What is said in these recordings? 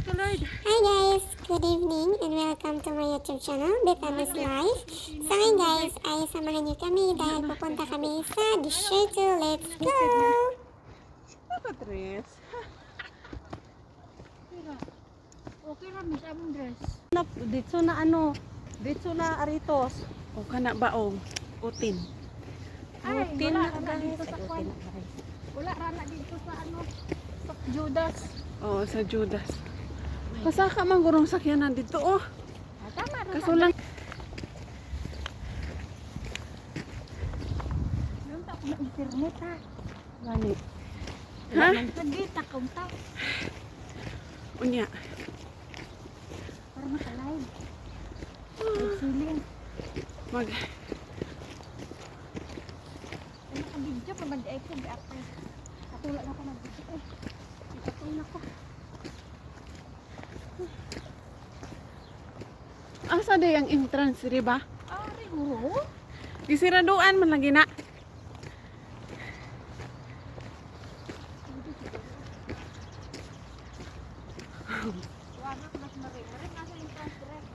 Hi guys! Good evening and welcome to my YouTube channel, Betanos Life. So ngayon guys, ay samahan niyo kami dahil pupunta kami sa Desierto. Let's go! Dress. Okay ra mis among dress. Dito na ano, dito na aritos. O kana baong utin. Ay, Utin wala na ra guys. dito sa kwan. Wala ra na dito sa ano, sa Judas. Oh, sa Judas. Pasaka man gurong sakyanan dito oh. Tama ra. Kaso lang Nang ta na internet ha. gani. Ha? Ha? Nagkita kung ta Unya. para makalive. Siling. Mag Ano ka video pa mag-ay ko gaapay. Katulad na ko mag-video eh. Katulad ko. asa day ang entrance di ba? Ari guro. Gisiraduan man lagi na. Wala ka mas mare nasa entrance direct.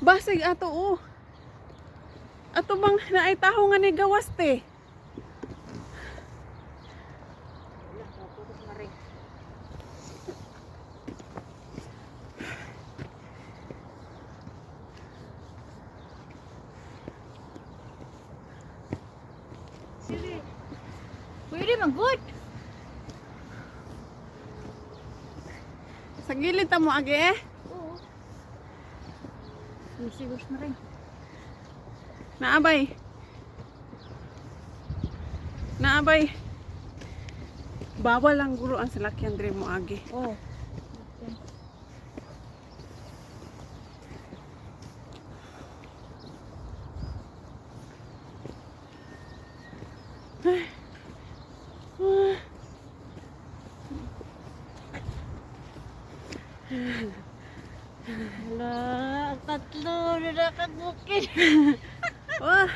Basig ato oh. Ato bang naay taho nga ni gawas te. Wala ko puro mare. Pwede man good. Sa gilid ta mo agi eh. Oo. Siguro na rin. Naabay. Naabay. Bawal lang guro ang salakyan dire mo agi. Oo. Wala, ang tatlo na nakabukid. Wah.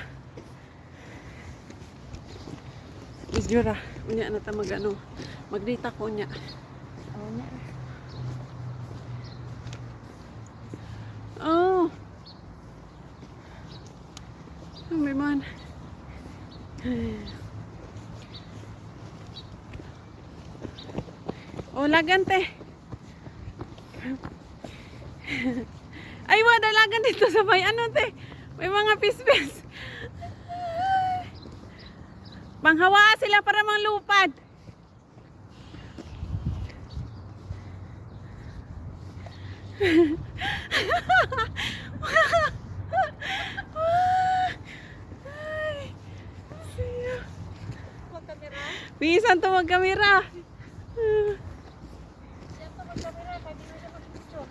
Isjura, unya na ta magano. Magdita ko unya. Oo na. Oh. Oh, may man. Oh, lagante. Ay, wala lagan dito sa may ano te. May mga pispis. Panghawa sila para manglupad. Magkamera? Bisan to magkamera. Siya pa magkamera, kaya di na siya mag-picture.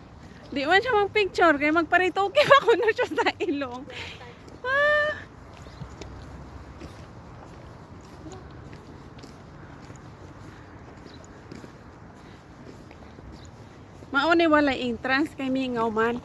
Di man siya mag-picture kaya magparitoke pa ko na siya sa ilong. Ah. Mauni wala entrance kay mingaw man.